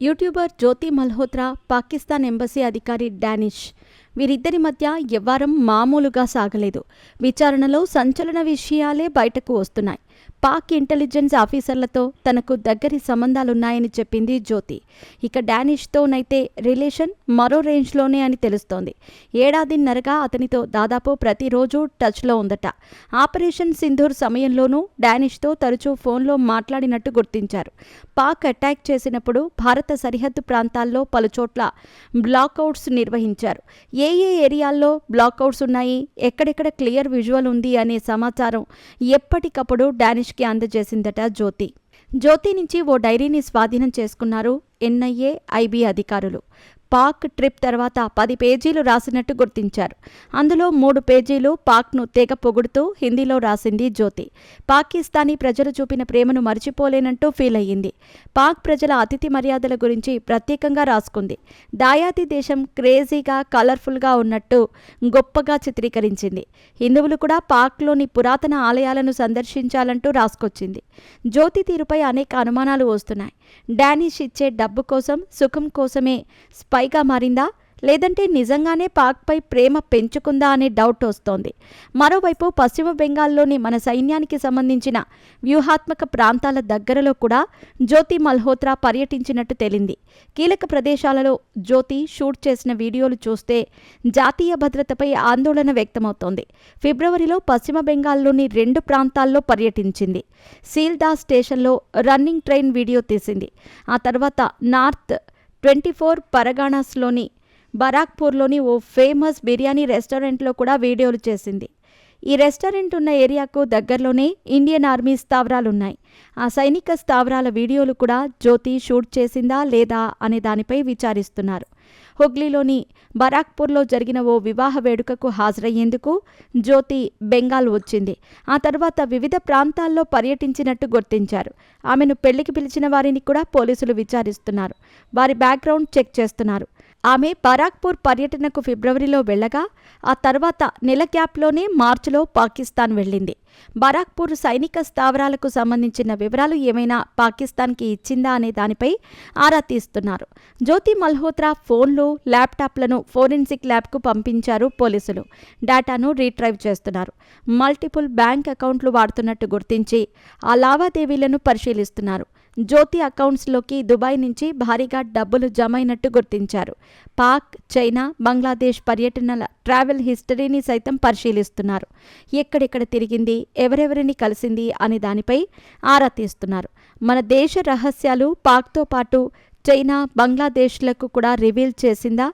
YouTuber జ్యోతి Malhotra, Pakistan embassy అధికారి Danish వీరిద్దరి మధ్య వ్యవహారం మామూలుగా సాగలేదు. విచారణలో సంచలన విషయాలే బయటకు వస్తున్నాయి. పాక్ ఇంటెలిజెన్స్ ఆఫీసర్లతో తనకు దగ్గరి సంబంధాలున్నాయని చెప్పింది జ్యోతి. ఇక డానిష్తోనైతే రిలేషన్ మరో రేంజ్లోనే అని తెలుస్తోంది. ఏడాదిన్నరగా అతనితో దాదాపు ప్రతిరోజు టచ్లో ఉందట. ఆపరేషన్ సింధూర్ సమయంలోనూ డానిష్తో తరచూ ఫోన్లో మాట్లాడినట్టు గుర్తించారు. పాక్ అటాక్ చేసినప్పుడు భారత సరిహద్దు ప్రాంతాల్లో పలుచోట్ల బ్లాక్అవుట్స్ నిర్వహించారు. ఏ ఏరియాల్లో బ్లాక్అవుట్స్ ఉన్నాయి, ఎక్కడెక్కడ క్లియర్ విజువల్ ఉంది అనే సమాచారం ఎప్పటికప్పుడు డానిష్కి అందజేసిందట జ్యోతి. జ్యోతి నుంచి ఓ డైరీని స్వాధీనం చేసుకున్నారు ఎన్ఐఏ, ఐబీ అధికారులు. పాక్ ట్రిప్ తర్వాత 10 పేజీలు రాసినట్టు గుర్తించారు. అందులో 3 పేజీలు పాక్ను తెగ పొగుడుతూ హిందీలో రాసింది జ్యోతి. పాకిస్తానీ ప్రజలు చూపిన ప్రేమను మర్చిపోలేనంటూ ఫీల్ అయ్యింది. పాక్ ప్రజల అతిథి మర్యాదల గురించి ప్రత్యేకంగా రాసుకుంది. దాయాది దేశం క్రేజీగా, కలర్ఫుల్గా ఉన్నట్టు గొప్పగా చిత్రీకరించింది. హిందువులు కూడా పాక్లోని పురాతన ఆలయాలను సందర్శించాలంటూ రాసుకొచ్చింది. జ్యోతి తీరుపై అనేక అనుమానాలు వస్తున్నాయి. డానిష్ ఇచ్చే డబ్బు కోసం, సుఖం కోసమే స్పైగా మారిందా, లేదంటే నిజంగానే పాక్పై ప్రేమ పెంచుకుందా అనే డౌట్ వస్తోంది. మరోవైపు పశ్చిమ బెంగాల్లోని మన సైన్యానికి సంబంధించిన వ్యూహాత్మక ప్రాంతాల దగ్గరలో కూడా జ్యోతి మల్హోత్రా పర్యటించినట్టు తేలింది. కీలక ప్రదేశాలలో జ్యోతి షూట్ చేసిన వీడియోలు చూస్తే జాతీయ భద్రతపై ఆందోళన వ్యక్తమవుతోంది. ఫిబ్రవరిలో పశ్చిమ బెంగాల్లోని 2 ప్రాంతాల్లో పర్యటించింది. సీల్దా స్టేషన్లో రన్నింగ్ ట్రైన్ వీడియో తీసింది. ఆ తర్వాత నార్త్ 24 పరగాణాస్లోని బరాక్పూర్లోని ఓ ఫేమస్ బిర్యానీ రెస్టారెంట్లో కూడా వీడియోలు చేసింది. ఈ రెస్టారెంట్ ఉన్న ఏరియాకు దగ్గరలోనే ఇండియన్ ఆర్మీ స్థావరాలున్నాయి. ఆ సైనిక స్థావరాల వీడియోలు కూడా జ్యోతి షూట్ చేసిందా లేదా అనే దానిపై విచారిస్తున్నారు. హుగ్లీలోని బరాక్పూర్లో జరిగిన ఓ వివాహ వేడుకకు హాజరయ్యేందుకు జ్యోతి బెంగాల్ వచ్చింది. ఆ తర్వాత వివిధ ప్రాంతాల్లో పర్యటించినట్టు గుర్తించారు. ఆమెను పెళ్లికి పిలిచిన వారిని కూడా పోలీసులు విచారిస్తున్నారు. వారి బ్యాక్గ్రౌండ్ చెక్ చేస్తున్నారు. ఆమె బరాక్పూర్ పర్యటనకు ఫిబ్రవరిలో వెళ్లగా ఆ తర్వాత నెల గ్యాప్లోనే మార్చిలో పాకిస్తాన్ వెళ్ళింది. బరాక్పూర్ సైనిక స్థావరాలకు సంబంధించిన వివరాలు ఏమైనా పాకిస్తాన్కి ఇచ్చిందా అనే దానిపై ఆరా తీస్తున్నారు. జ్యోతి మల్హోత్రా ఫోన్లు, ల్యాప్టాప్లను ఫోరెన్సిక్ ల్యాబ్కు పంపించారు పోలీసులు. డేటాను రీట్రైవ్ చేస్తున్నారు. మల్టిపుల్ బ్యాంక్ అకౌంట్లు వాడుతున్నట్టు గుర్తించి ఆ లావాదేవీలను పరిశీలిస్తున్నారు. జ్యోతి అకౌంట్స్లోకి దుబాయ్ నుంచి భారీగా డబ్బులు జమైనట్టు గుర్తించారు. పాక్, చైనా, బంగ్లాదేశ్ పర్యటనల ట్రావెల్ హిస్టరీని సైతం పరిశీలిస్తున్నారు. ఎక్కడెక్కడ తిరిగింది, ఎవరెవరిని కలిసింది అనే దానిపై ఆరా తీస్తున్నారు. మన దేశ రహస్యాలు పాక్తో పాటు చైనా, బంగ్లాదేశ్లకు కూడా రివీల్ చేసిందా?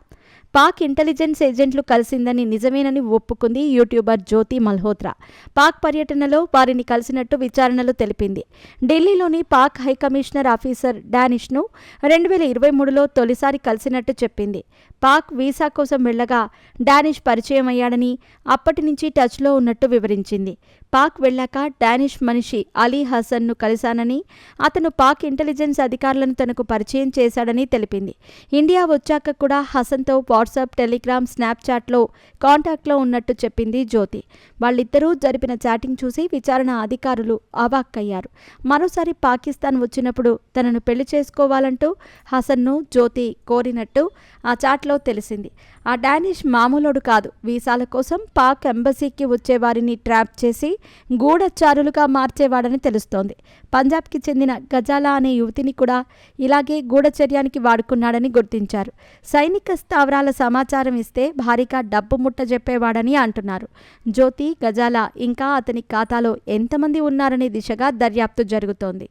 పాక్ ఇంటెలిజెన్స్ ఏజెంట్లు కలిసిందని నిజమేనని ఒప్పుకుంది యూట్యూబర్ జ్యోతి మల్హోత్రా. పాక్ పర్యటనలో వారిని కలిసినట్టు విచారణలో తెలిపింది. ఢిల్లీలోని పాక్ హైకమిషనర్ ఆఫీసర్ డానిష్ను 2023లో తొలిసారి కలిసినట్టు చెప్పింది. పాక్ వీసా కోసం వెళ్లగా డానిష్ పరిచయం అయ్యాడని, అప్పటి నుంచి టచ్లో ఉన్నట్టు వివరించింది. పాక్ వెళ్లాక డానిష్ మనిషి అలీ హసన్ను కలిశానని, అతను పాక్ ఇంటెలిజెన్స్ అధికారులను తనకు పరిచయం చేశాడని తెలిపింది. ఇండియా వచ్చాక కూడా హసన్తో వాట్సాప్, టెలిగ్రామ్, స్నాప్చాట్లో కాంటాక్ట్లో ఉన్నట్టు చెప్పింది జ్యోతి. వాళ్ళిద్దరూ జరిపిన చాటింగ్ చూసి విచారణ అధికారులు అవాక్కయ్యారు. మరోసారి పాకిస్తాన్ వచ్చినప్పుడు తనను పెళ్లి చేసుకోవాలంటూ హసన్ను జ్యోతి కోరినట్టు ఆ చాట్లో తెలిసింది. ఆ డానిష్ మామూలుడు కాదు. వీసాల కోసం పాక్ ఎంబసీకి వచ్చేవారిని ట్రాప్ చేసి గూఢచారులుగా మార్చేవాడని తెలుస్తోంది. పంజాబ్కి చెందిన గజాలా అనే యువతిని కూడా ఇలాగే గూఢచర్యానికి వాడుకున్నాడని గుర్తించారు. సైనిక స్థావరాల సమాచారం ఇస్తే భారీగా డబ్బు ముట్టజెప్పేవాడని అంటున్నారు. జ్యోతి, గజాలా ఇంకా అతని ఖాతాలో ఎంతమంది ఉన్నారనే దిశగా దర్యాప్తు జరుగుతోంది.